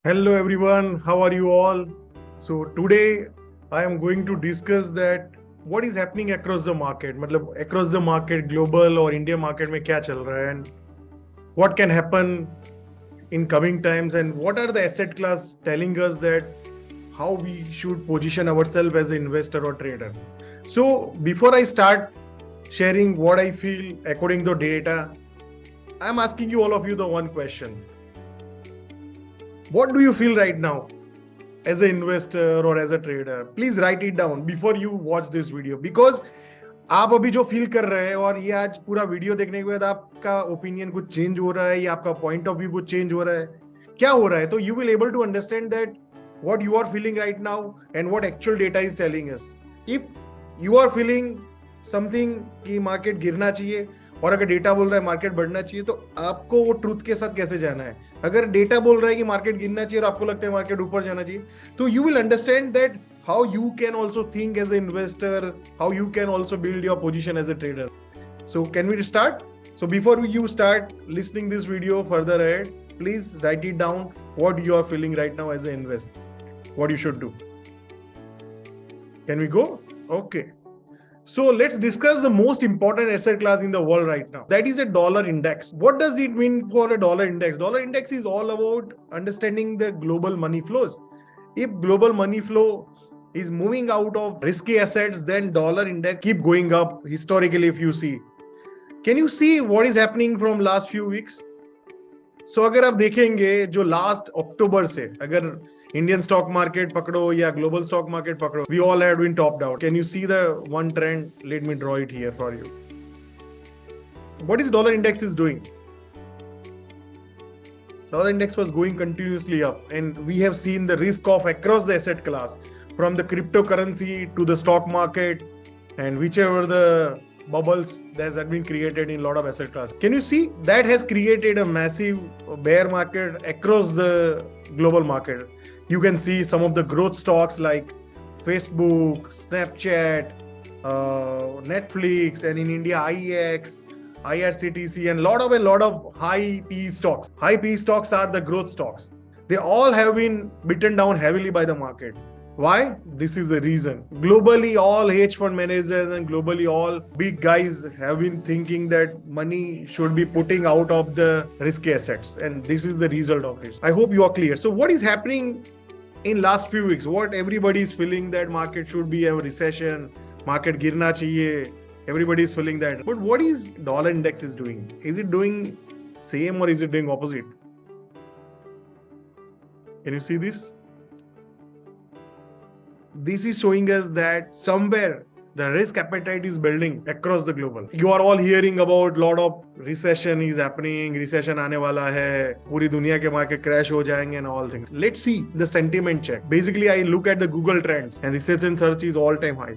Hello everyone, how are you all? So today I am going to discuss that what is happening across the market, मतलब across the market, global और India market में क्या चल रहा है and what can happen in coming times and what are the asset class telling us that how we should position ourselves as an investor or trader. So before I start sharing what I feel according to data, I'm asking you all of you the one question. What do you feel right now as an investor or as a trader? Please write it down before you watch this video because आप अभी जो feel कर रहे हैं और ये आज पूरा वीडियो देखने के बाद आपका ओपिनियन कुछ चेंज हो रहा है या आपका पॉइंट ऑफ व्यू कुछ चेंज हो रहा है, क्या हो रहा है, तो you will able to understand that what you are feeling right now and what actual data is telling us. If you are feeling something कि मार्केट गिरना चाहिए और अगर डेटा बोल रहा है मार्केट बढ़ना चाहिए, तो आपको वो ट्रूथ के साथ कैसे जाना है. अगर डेटा बोल रहा है कि मार्केट गिरना चाहिए और आपको लगता है मार्केट ऊपर जाना चाहिए, तो you will understand that how you can also think as an investor, how you can also build your position as a trader. So can we start? So before you start listening this video further ahead, please write it down what you are feeling right now as an investor, what you should do. Can we go? Okay. So let's discuss the most important asset class in the world right now. That is a dollar index. What does it mean for a dollar index? Dollar index is all about understanding the global money flows. If global money flow is moving out of risky assets, then dollar index keep going up historically. If you see, can you see what is happening from last few weeks? So अगर आप देखेंगे जो last October से अगर Indian stock market पकड़ो या global stock market पकड़ो, we all had been topped out. Can you see the one trend? Let me draw it here for you. What is dollar index is doing? Dollar index was going continuously up, and we have seen the risk off across the asset class, from the cryptocurrency to the stock market, and whichever the bubbles that have been created in a lot of asset class. Can you see that has created a massive bear market across the global market? You can see some of the growth stocks like Facebook, Snapchat, Netflix, and in India IEX, IRCTC, and a lot of high PE stocks. High PE stocks are the growth stocks. They all have been beaten down heavily by the market. Why? This is the reason. Globally, all hedge fund managers and globally all big guys have been thinking that money should be putting out of the risky assets, and this is the result of this. I hope you are clear. So what is happening in last few weeks? What everybody is feeling that market should be a recession, market girna chahiye. Everybody is feeling that. But what is dollar index is doing? Is it doing same or is it doing opposite? Can you see this? This is showing us that somewhere the risk appetite is building across the global. You are all hearing about lot of recession is happening, recession आने वाला है, पूरी दुनिया के market crash हो जाएंगे and all things. Let's see the sentiment check. Basically, I look at the Google trends and recession search is all time high.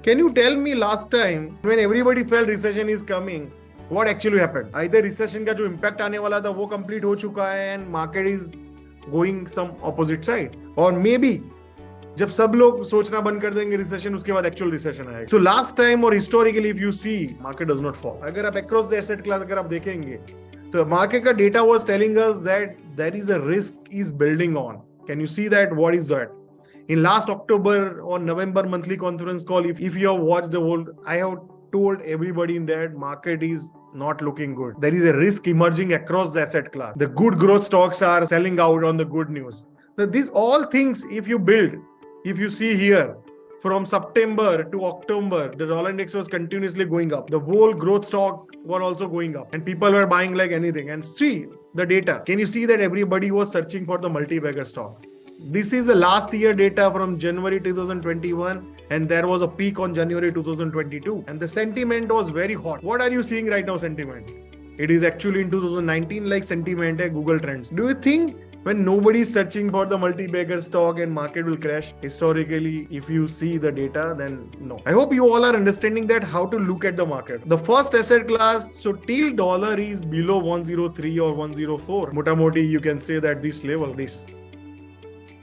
Can you tell me last time when everybody felt recession is coming, what actually happened? Either recession का जो impact आने वाला था वो complete हो चुका है and market is going some opposite side, or maybe जब सब लोग सोचना बंद कर देंगे रिसेशन, उसके बाद एक्चुअल रिसेशन आएगा. सो लास्ट टाइम और historically if you see, market does not fall. अगर आप अक्रॉस द एसेट क्लास अगर आप देखेंगे तो मार्केट का data was telling us that there is a risk is building on. Can you see that? What is that? In last October or November monthly conference call, if you have watched the whole, I have told everybody in that market is not looking good. There is a risk emerging across the asset class. The good growth stocks are selling out on the good news. So these all things, if you build, if you see here, from September to October, the dollar index was continuously going up. The whole growth stock were also going up, and people were buying like anything. And see the data. Can you see that everybody was searching for the multi-bagger stock? This is the last year data from January 2021, and there was a peak on January 2022, and the sentiment was very hot. What are you seeing right now? Sentiment. It is actually in 2019 like sentiment at Google Trends. Do you think when nobody is searching for the multi-bagger stock and market will crash? Historically, if you see the data, then no. I hope you all are understanding that how to look at the market. The first asset class, so till dollar is below 103 or 104, motamoti you can say that this level, this.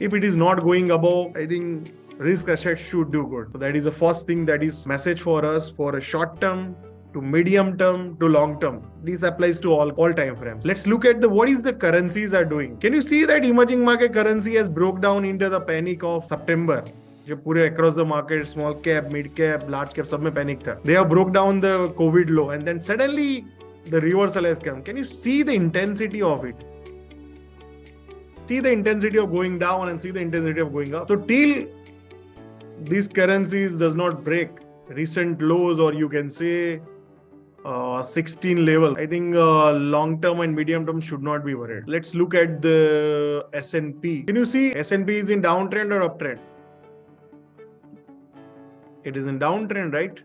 If it is not going above, I think risk assets should do good. So that is the first thing, that is message for us for a short term to medium term to long term. This applies to all time frames. Let's look at what is the currencies are doing. Can you see that emerging market currency has broke down into the panic of September? जो पूरे across the market, small cap, mid cap, large cap, सब में panic था. They have broke down the COVID low and then suddenly the reversal has come. Can you see the intensity of it? See the intensity of going down and see the intensity of going up. So till these currencies does not break recent lows, or you can say 16 level, I think long term and medium term should not be worried. Let's look at the S&P. Can you see S&P is in downtrend or uptrend? It is in downtrend, right?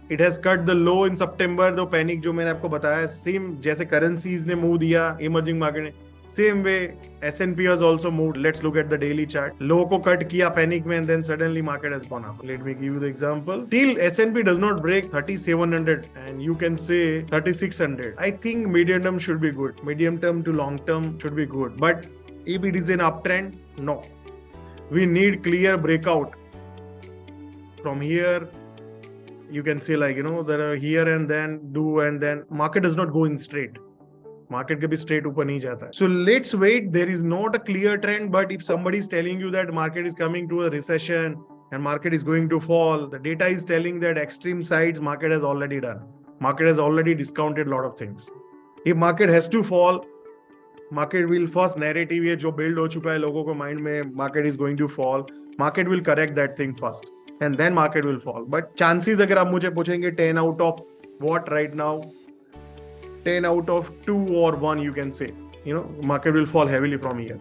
It has cut the low in September. The panic जो मैंने आपको बताया, same जैसे currencies ने move दिया emerging market ने, same way S&P has also moved. Let's look at the daily chart. Low को cut किया panic में and then suddenly market has gone up. Let me give you the example. Till S&P does not break 3700 and you can say 3600, I think medium term should be good. Medium term to long term should be good. But if it is an uptrend, no. We need clear breakout. From here, you can say like, there are here and then market does not go in straight. Market can be straight ऊपर नहीं जाता है. So let's wait. There is not a clear trend, but if somebody is telling you that market is coming to a recession and market is going to fall, the data is telling that extreme sides market has already done. Market has already discounted a lot of things. If market has to fall, market will first narrative ये जो build हो चुका है लोगों को mind में market is going to fall, market will correct that thing first and then market will fall. But chances अगर आप मुझे पूछेंगे 10 out of what right now, 10 out of 2 or 1 you can say, market will fall heavily from here.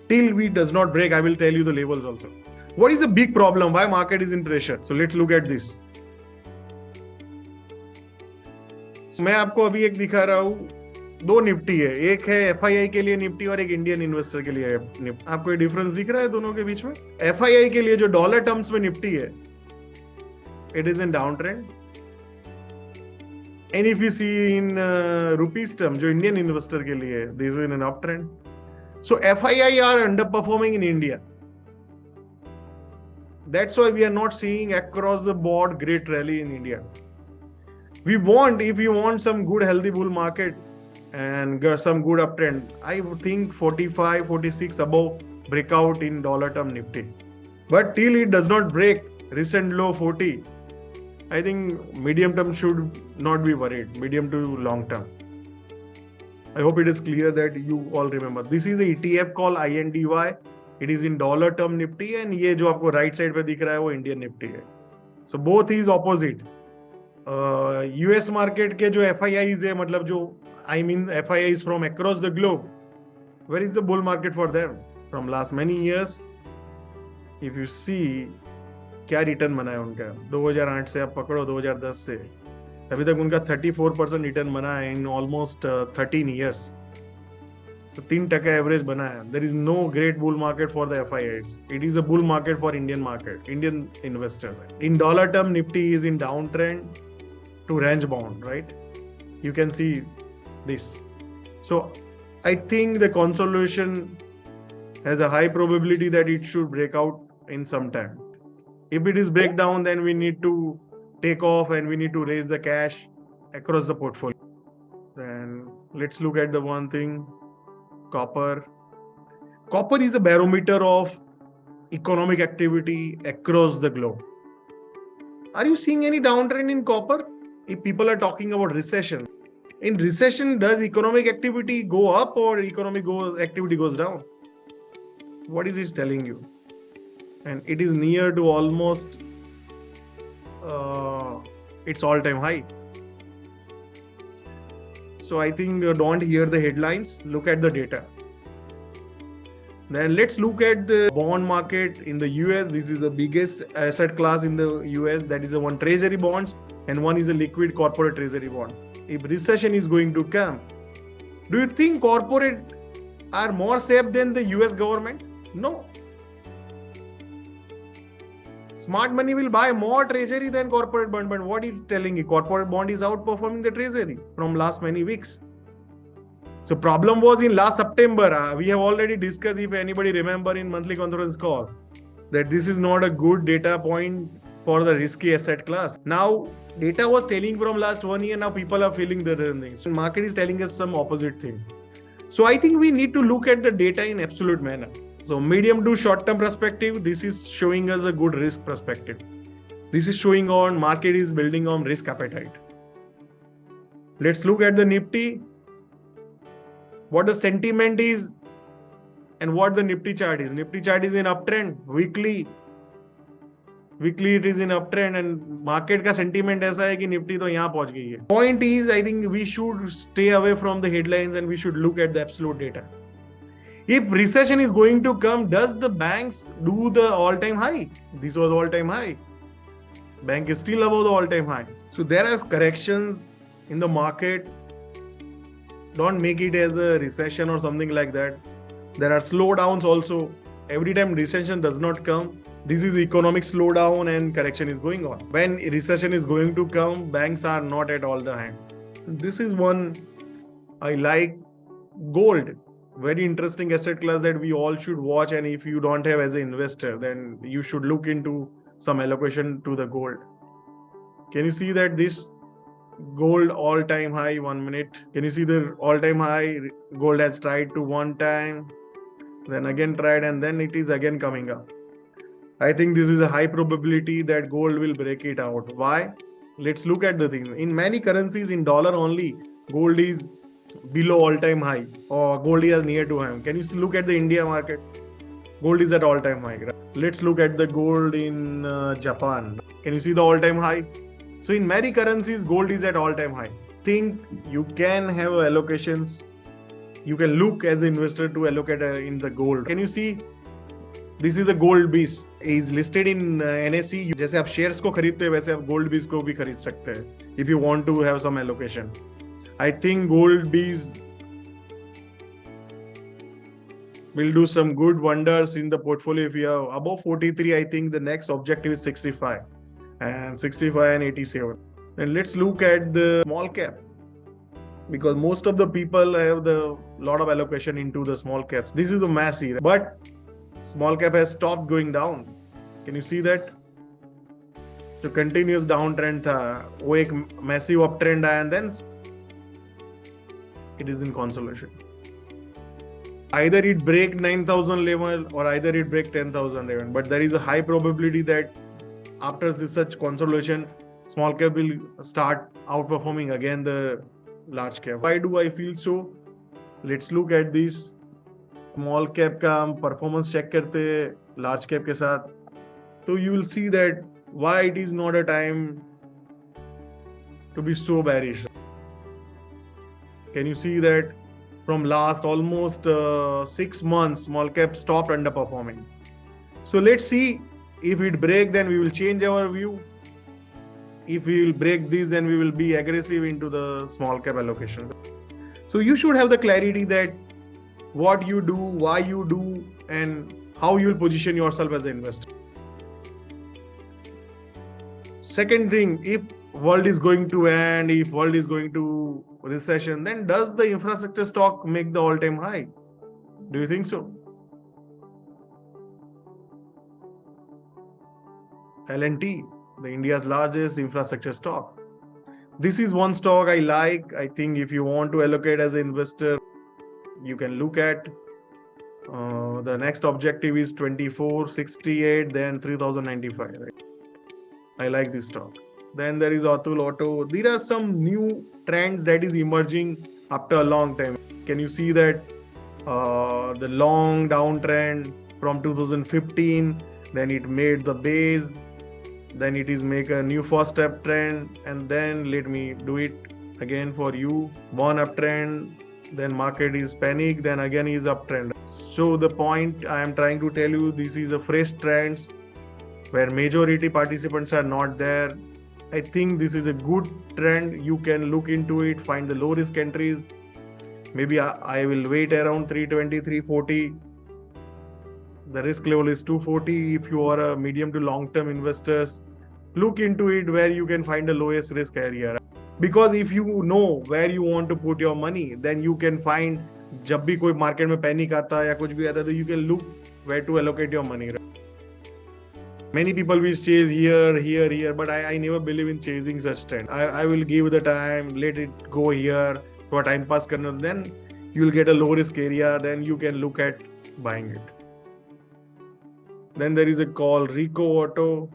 Till we does not break, I will tell you the levels also. What is the big problem? Why market is in pressure? So let's look at this. So मैं आपको अभी एक दिखा रहा हूँ, दो Nifty है, एक है FII के लिए निफ्टी और एक इंडियन इन्वेस्टर के लिए निफ्टी. आपको ये डिफरेंस दिख रहा है दोनों के बीच में? FII के लिए जो डॉलर टर्म्स में निफ्टी है, it is in downtrend. And if you see in rupees term, जो इंडियन इन्वेस्टर के लिए, this is in an uptrend. So FII are underperforming in India. That's why we are not seeing across the board great rally in India. If you want some good healthy bull market and some good uptrend, I would think 45, 46 above breakout in dollar term Nifty. But till it does not break recent low 40, I think medium term should not be worried, medium to long term. I hope it is clear that you all remember. This is a ETF called INDY. It is in dollar term Nifty and ये जो आपको right side पे दिख रहा है वो Indian Nifty है. So both is opposite. US market के जो FIIs है, मतलब जो FIIs from across the globe, where is the bull market for them? From last many years, if you see, क्या रिटर्न बना है उनका 2008 से आप पकड़ो 2010 से अभी तक उनका 34% रिटर्न बना है इन ऑलमोस्ट 13 इयर्स. तो 3% एवरेज बना है. There is no great bull market for the FIIs. It is a bull market for Indian market, Indian investors. In dollar term Nifty is in down trend to range bound, right? You can see this. So I think the consolidation has a high probability that it should break out in some time. If it is breakdown, then we need to take off and we need to raise the cash across the portfolio. Then let's look at the one thing, copper. Copper is a barometer of economic activity across the globe. Are you seeing any downtrend in copper? If people are talking about recession, in recession, does economic activity go up or activity goes down? What is it telling you? And it is near to almost its all-time high. So I think don't hear the headlines, look at the data. Then let's look at the bond market in the US. This is the biggest asset class in the US. That is the one treasury bonds and one is a liquid corporate treasury bond. If recession is going to come, do you think corporate are more safe than the US government? No. Smart money will buy more treasury than corporate bond. But what is telling you? Corporate bond is outperforming the treasury from last many weeks. So problem was in last September. We have already discussed, if anybody remember in monthly conference call, that this is not a good data point for the risky asset class. Now, data was telling from last 1 year, now people are feeling the things. So market is telling us some opposite thing. So I think we need to look at the data in absolute manner. So medium to short term perspective, this is showing us a good risk perspective. This is showing on market is building on risk appetite. Let's look at the Nifty, what the sentiment is and what the Nifty chart is. Nifty chart is in uptrend, weekly it is in uptrend and market का sentiment ऐसा है कि Nifty तो यहाँ पहुंच गई है. Point is, I think we should stay away from the headlines and we should look at the absolute data. If recession is going to come, does the banks do the all-time high? This was all-time high. Bank is still above the all-time high. So there are corrections in the market. Don't make it as a recession or something like that. There are slowdowns also. Every time recession does not come, this is economic slowdown and correction is going on. When recession is going to come, banks are not at all the time. This is one I like. Gold, very interesting asset class that we all should watch, and if you don't have as an investor, then you should look into some allocation to the gold. Can you see that this gold all-time high? 1 minute. Can you see the all-time high? Gold has tried to one time, then again tried, and then it is again coming up. I think this is a high probability that gold will break it out. Why? Let's look at the thing. In many currencies, in dollar only, gold is below all-time high or gold is near to high. Can you look at the India market? Gold is at all-time high. Let's look at the gold in Japan. Can you see the all-time high? So in many currencies, gold is at all-time high. Think you can have allocations. You can look as an investor to allocate in the gold. Can you see? This is a gold beast. Is listed in NSE. जैसे आप shares को खरीदते हैं वैसे आप gold beast को भी खरीद सकते हैं. If you want to have some allocation. I think gold beast will do some good wonders in the portfolio. If you have above 43, I think the next objective is 65 and 65 and 87. And let's look at the small cap, because most of the people have the lot of allocation into the small caps. This is a massive, but small cap has stopped going down. Can you see that? So continuous downtrend था, वो एक massive uptrend आया and then it is in consolidation. Either it break 9,000 level or either it break 10,000 level. But there is a high probability that after such consolidation, small cap will start outperforming again the large cap. Why do I feel so? Let's look at this. Small cap का हम performance check करते हैं large cap के साथ. So you will see that why it is not a time to be so bearish. Can you see that from last almost 6 months, small cap stopped underperforming. So let's see if it break, then we will change our view. If we will break this, then we will be aggressive into the small cap allocation. So you should have the clarity that what you do, why you do, and how you will position yourself as an investor. Second thing, if world is going to end, if world is going to recession, then does the infrastructure stock make the all-time high? Do you think so? L&T, the India's largest infrastructure stock. This is one stock I like. I think if you want to allocate as an investor, you can look at. The next objective is 2468, then 3095. Right? I like this stock. Then there is Atul Auto. There are some new trends that is emerging after a long time. Can you see that the long downtrend from 2015, then it made the base, then it is make a new first step trend, and then let me do it again for you. One uptrend, then market is panic, then again is uptrend. So the point I am trying to tell you, this is a fresh trends where majority participants are not there. I think this is a good trend. You can look into it, find the low risk entries. Maybe I will wait around 320, 340. The risk level is 240. If you are a medium to long term investors, look into it where you can find the lowest risk area. Because if you know where you want to put your money, then you can find जब भी कोई market में panic आता है या कुछ भी आता है तो you can look where to allocate your money. Many people will chase here, but I never believe in chasing such trend. I will give the time, let it go here for time pass karna, then you will get a low risk area, then you can look at buying it. Then there is a call Rico Auto.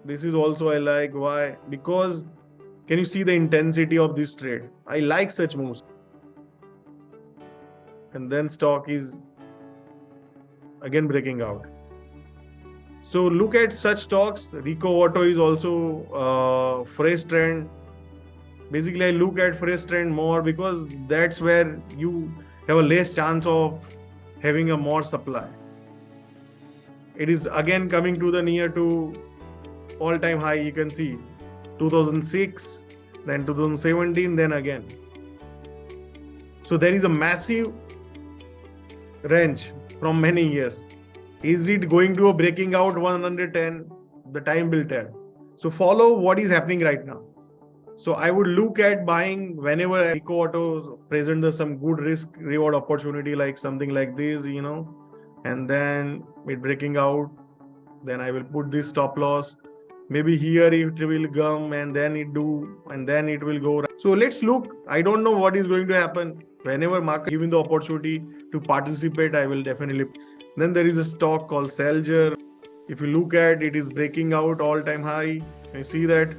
This is also I like. Why? Because can you see the intensity of this trade? I like such moves. And then stock is again breaking out. So look at such stocks. Rico Auto is also fresh trend. Basically, I look at fresh trend more because that's where you have a less chance of having a more supply. It is again coming to the near to all-time high. You can see 2006, then 2017, then again. So there is a massive range from many years. Is it going to a breaking out 110? The time will tell. So follow what is happening right now. So I would look at buying whenever Rico Auto presents some good risk reward opportunity, like something like this, and then it breaking out, then I will put this stop loss. Maybe here it will come and then it do, and then it will go. So let's look. I don't know what is going to happen. Whenever market giving the opportunity to participate, I will definitely. Then there is a stock called Selger. If you look at it, is breaking out all-time high. You see that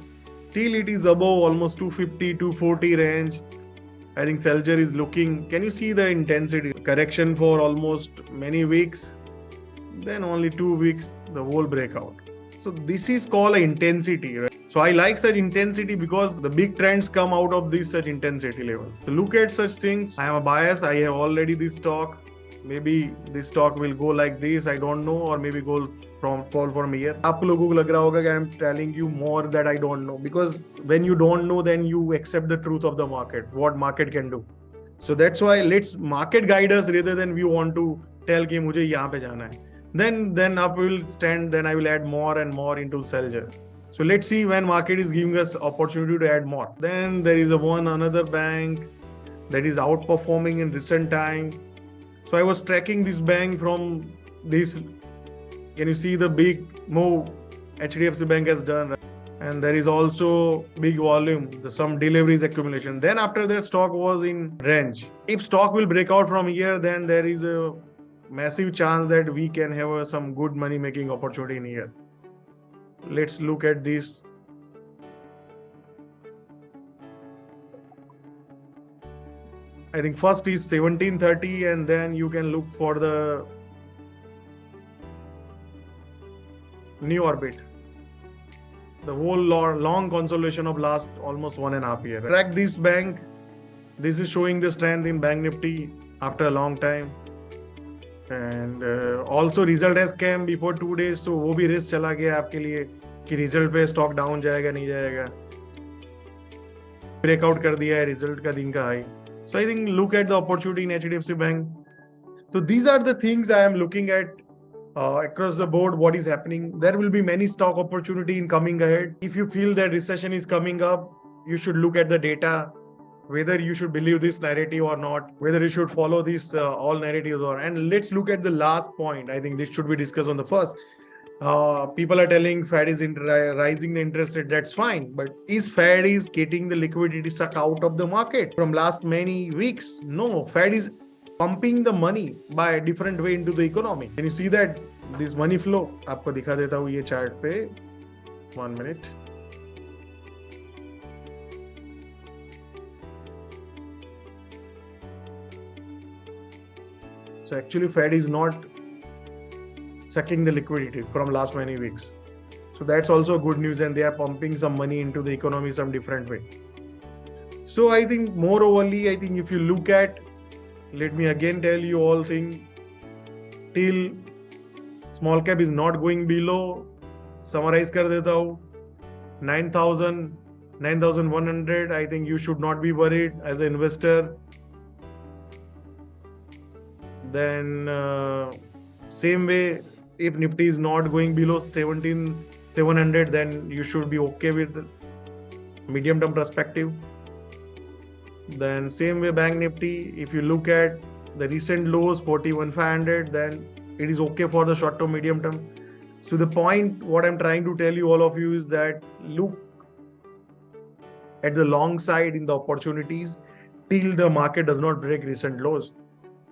till it is above almost 250, 240 range. I think Selger is looking. Can you see the intensity? Correction for almost many weeks. Then only 2 weeks, the whole breakout. So this is called intensity, right? So I like such intensity because the big trends come out of this such intensity level. So look at such things. I am a bias. I have already this stock. Maybe this stock will go like this. I don't know, or maybe go fall from here. आप लोगों को लग रहा होगा कि I am telling you more that I don't know, because when you don't know, then you accept the truth of the market, what market can do. So that's why let's market guide us rather than we want to tell कि मुझे यहाँ पे जाना है. Then up will stand. Then I will add more and more into Selger. So let's see when market is giving us opportunity to add more. Then there is another bank that is outperforming in recent time. So I was tracking this bank from this. Can you see the big move HDFC Bank has done? Right? And there is also big volume, some deliveries accumulation. Then after that, stock was in range. If stock will break out from here, then there is a massive chance that we can have some good money making opportunity in here. Let's look at this. I think first is 1730, and then you can look for the new orbit. The whole long consolidation of last almost 1.5 years. Track this bank. This is showing the strength in Bank Nifty after a long time. And also result has came before 2 days, so वो भी risk चला गया आपके लिए कि result पे stock down जाएगा नहीं जाएगा. Breakout कर दिया है result का दिन का high. So I think look at the opportunity in HDFC Bank. So these are the things I am looking at across the board. What is happening? There will be many stock opportunity in coming ahead. If you feel that recession is coming up, you should look at the data, whether you should believe this narrative or not, whether you should follow these all narratives or. And let's look at the last point. I think this should be discussed on the first. People are telling Fed is rising the interest rate. That's fine, but is Fed is getting the liquidity sucked out of the market from last many weeks? No, Fed is pumping the money by a different way into the economy. Can you see that this money flow? आपको दिखा देता हूँ ये chart पे. 1 minute. So actually Fed is not sucking the liquidity from last many weeks. So that's also good news, and they are pumping some money into the economy some different way. So I think moreoverly, I think if you look at, let me again tell you all things, till small cap is not going below, summarize kar deta hu, 9,000, 9,100, I think you should not be worried as an investor. Then same way, if Nifty is not going below 17,700, then you should be okay with medium term perspective. Then same way Bank Nifty, if you look at the recent lows 41,500, then it is okay for the short term medium term. So the point, what I'm trying to tell you, all of you, is that look at the long side in the opportunities till the market does not break recent lows.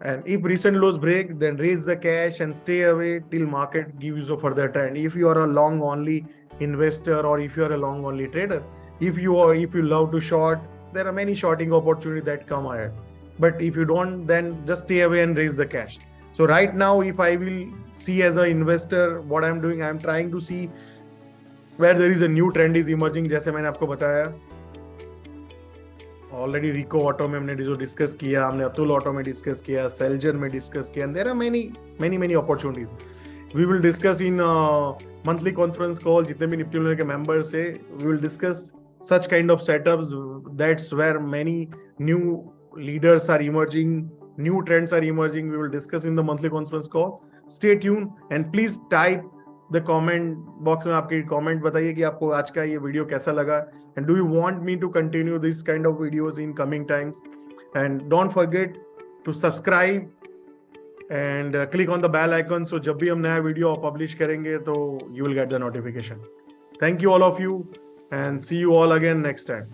And if recent lows break, then raise the cash and stay away till market gives you a further trend. If you are a long only investor, or if you are a long only trader, if you love to short, there are many shorting opportunities that come ahead. But if you don't, then just stay away and raise the cash. So right now, if I will see as an investor, what I'm doing, I'm trying to see where there is a new trend is emerging. जैसे मैंने आपको बताया, already रिको auto में हमने जो discuss किया, हमने अतुल ऑटो में डिस्कस किया, सेल्जर में डिस्कस किया, and there are many opportunities. We will discuss in monthly conference call. जितने भी निफ्टी मिलियनेयर के मेंबर्स है, we will discuss such kind of setups. That's where many new leaders are emerging, new trends are emerging. We will discuss in the monthly conference call. Stay tuned and please type the comment box में आपके comment बताइए कि आपको आज का ये video कैसा लगा, and do you want me to continue this kind of videos in coming times. And don't forget to subscribe and click on the bell icon, so जब भी हम नया वीडियो पब्लिश करेंगे तो you will get the notification. Thank you all of you, and see you all again next time.